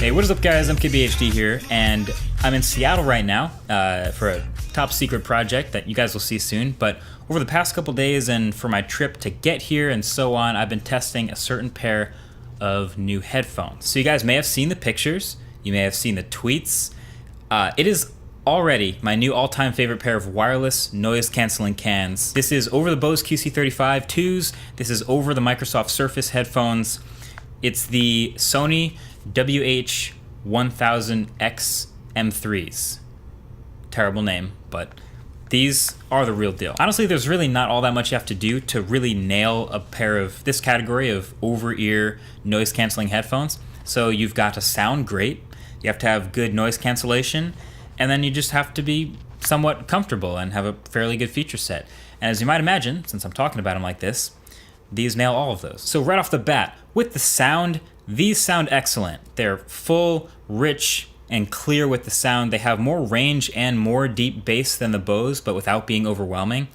Hey, what is up guys, MKBHD here, and I'm in Seattle right now for a top secret project that you guys will see soon, but over the past couple days and for my trip to get here and so on, I've been testing a certain pair of new headphones. So you guys may have seen the pictures, you may have seen the tweets. It is already my new all-time favorite pair of wireless noise-canceling cans. This is over the Bose QC35 2s, this is over the Surface headphones. It's the Sony WH1000XM3s. Terrible name, but these are the real deal. Honestly, there's really not all that much you have to do to really nail a pair of this category of over-ear noise-canceling headphones. So you've got to sound great, you have to have good noise cancellation, and then you just have to be somewhat comfortable and have a fairly good feature set. And as you might imagine, since I'm talking about them like this, these nail all of those. So right off the bat, with the sound, these sound excellent. They're full, rich, and clear with the sound. They have more range and more deep bass than the Bose, but without being overwhelming.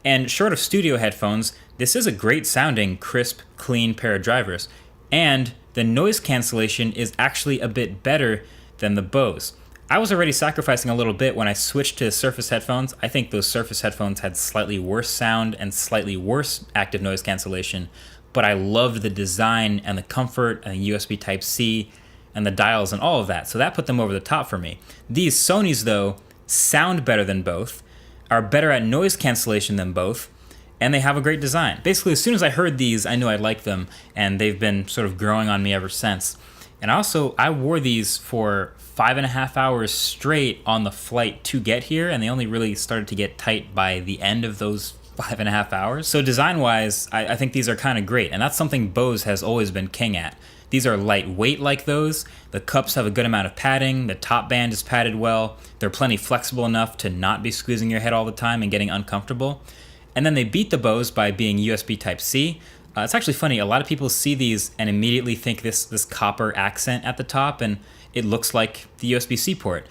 And short of studio headphones, this is a great sounding, crisp, clean pair of drivers. And the noise cancellation is actually a bit better than the Bose. I was already sacrificing a little bit when I switched to Surface headphones. I think those Surface headphones had slightly worse sound and slightly worse active noise cancellation, but I loved the design and the comfort and the USB Type-C and the dials and all of that, so that put them over the top for me. These Sonys, though, sound better than both, are better at noise cancellation than both, and they have a great design. Basically, as soon as I heard these, I knew I liked them, and they've been sort of growing on me ever since. And also, I wore these for 5.5 hours straight on the flight to get here, and they only really started to get tight by the end of those 5.5 hours. So design-wise, I think these are kind of great, and that's something Bose has always been king at. These are lightweight like those, the cups have a good amount of padding, the top band is padded well, they're plenty flexible enough to not be squeezing your head all the time and getting uncomfortable. And then they beat the Bose by being USB Type-C. It's actually funny, a lot of people see these and immediately think this copper accent at the top, and it looks like the USB-C port.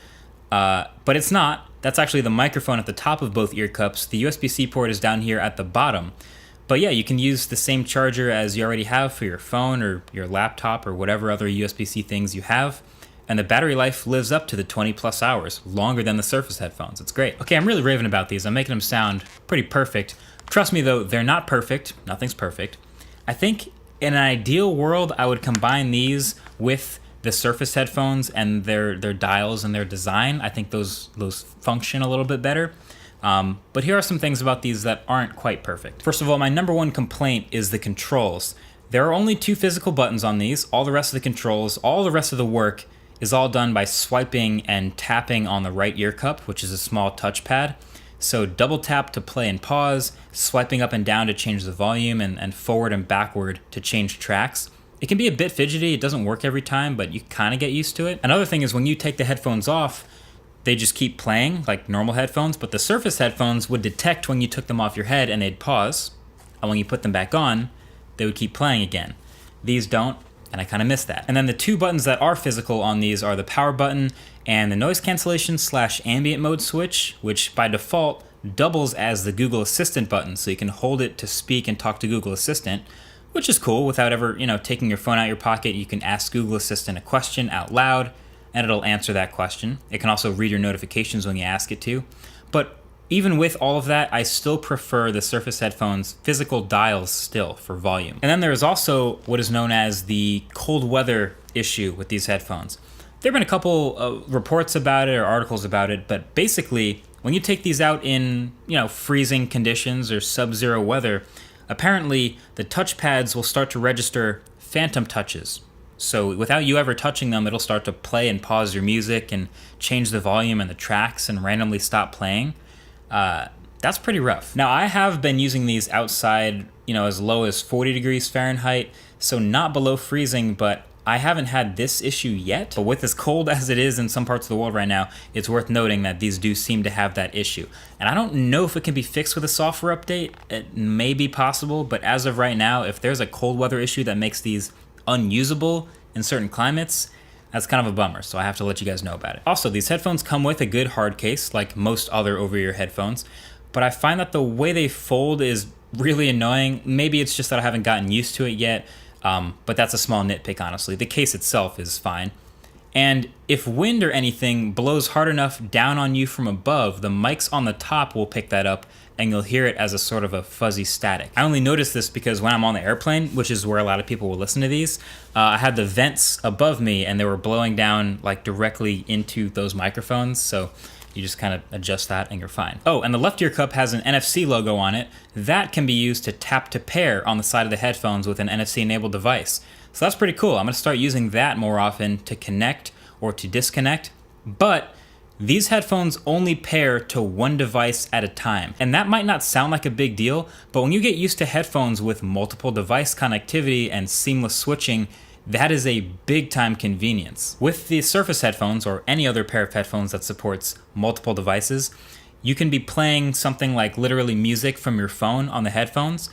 But it's not. That's actually the microphone at the top of both ear cups. The USB-C port is down here at the bottom. But yeah, you can use the same charger as you already have for your phone or your laptop or whatever other USB-C things you have. And the battery life lives up to the 20+ hours, longer than the Surface headphones. It's great. Okay, I'm really raving about these. I'm making them sound pretty perfect. Trust me though, they're not perfect. Nothing's perfect. I think in an ideal world, I would combine these with the Surface headphones and their dials and their design. I think those function a little bit better. But here are some things about these that aren't quite perfect. First of all, my number one complaint is the controls. There are only 2 physical buttons on these. All the rest of the controls, all the rest of the work is all done by swiping and tapping on the right ear cup, which is a small touchpad. So double tap to play and pause, swiping up and down to change the volume, and forward and backward to change tracks. It can be a bit fidgety, it doesn't work every time, but you kind of get used to it. Another thing is when you take the headphones off, they just keep playing like normal headphones, but the Surface headphones would detect when you took them off your head and they'd pause, and when you put them back on, they would keep playing again. These don't, and I kind of miss that. And then the 2 buttons that are physical on these are the power button and the noise cancellation / ambient mode switch, which by default doubles as the Google Assistant button, so you can hold it to speak and talk to Google Assistant, which is cool. Without ever, taking your phone out of your pocket, you can ask Google Assistant a question out loud, and it'll answer that question. It can also read your notifications when you ask it to. But even with all of that, I still prefer the Surface headphones' physical dials still for volume. And then there is also what is known as the cold weather issue with these headphones. There have been a couple reports about it or articles about it, but basically, when you take these out in, freezing conditions or sub-zero weather, apparently the touchpads will start to register phantom touches. So without you ever touching them, it'll start to play and pause your music and change the volume and the tracks and randomly stop playing. That's pretty rough. Now, I have been using these outside, as low as 40 degrees Fahrenheit, so not below freezing, but I haven't had this issue yet. But with as cold as it is in some parts of the world right now, it's worth noting that these do seem to have that issue. And I don't know if it can be fixed with a software update. It may be possible, but as of right now, if there's a cold weather issue that makes these unusable in certain climates, that's kind of a bummer, so I have to let you guys know about it. Also, these headphones come with a good hard case, like most other over-ear headphones, but I find that the way they fold is really annoying. Maybe it's just that I haven't gotten used to it yet, but that's a small nitpick, honestly. The case itself is fine. And if wind or anything blows hard enough down on you from above, the mics on the top will pick that up and you'll hear it as a sort of a fuzzy static. I only noticed this because when I'm on the airplane, which is where a lot of people will listen to these, I had the vents above me and they were blowing down like directly into those microphones. So you just kind of adjust that and you're fine. Oh, and the left ear cup has an NFC logo on it. That can be used to tap to pair on the side of the headphones with an NFC enabled device. So that's pretty cool. I'm gonna start using that more often to connect or to disconnect. But these headphones only pair to one device at a time. And that might not sound like a big deal, but when you get used to headphones with multiple device connectivity and seamless switching, that is a big time convenience. With the Surface headphones or any other pair of headphones that supports multiple devices, you can be playing something like literally music from your phone on the headphones,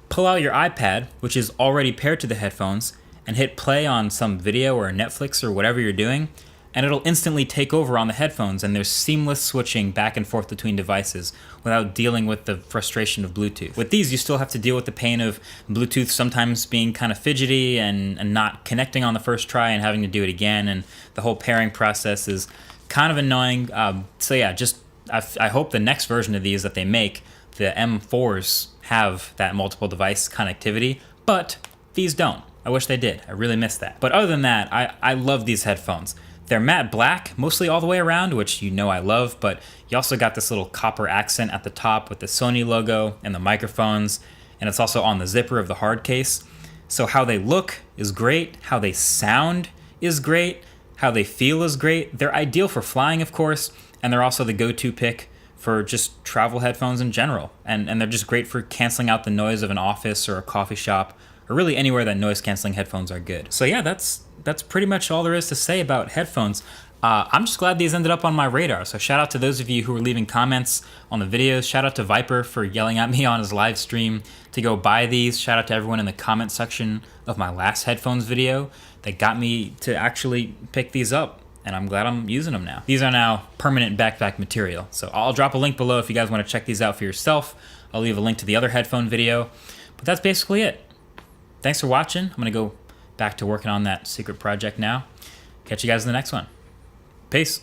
pull out your iPad, which is already paired to the headphones, and hit play on some video or Netflix or whatever you're doing, and it'll instantly take over on the headphones, and there's seamless switching back and forth between devices without dealing with the frustration of Bluetooth. With these, you still have to deal with the pain of Bluetooth sometimes being kind of fidgety and not connecting on the first try and having to do it again, and the whole pairing process is kind of annoying. So yeah, I hope the next version of these that they make, the M4s, have that multiple device connectivity, but these don't. I wish they did. I really miss that. But other than that, I love these headphones. They're matte black, mostly all the way around, which you know I love, but you also got this little copper accent at the top with the Sony logo and the microphones, and it's also on the zipper of the hard case. So how they look is great, how they sound is great, how they feel is great. They're ideal for flying, of course, and they're also the go-to pick for just travel headphones in general. And they're just great for canceling out the noise of an office or a coffee shop, or really anywhere that noise-canceling headphones are good. So yeah, that's pretty much all there is to say about headphones. I'm just glad these ended up on my radar. So shout out to those of you who were leaving comments on the videos. Shout out to Viper for yelling at me on his live stream to go buy these. Shout out to everyone in the comment section of my last headphones video that got me to actually pick these up. And I'm glad I'm using them now. These are now permanent backpack material. So I'll drop a link below if you guys want to check these out for yourself. I'll leave a link to the other headphone video. But that's basically it. Thanks for watching. I'm gonna go back to working on that secret project now. Catch you guys in the next one. Peace.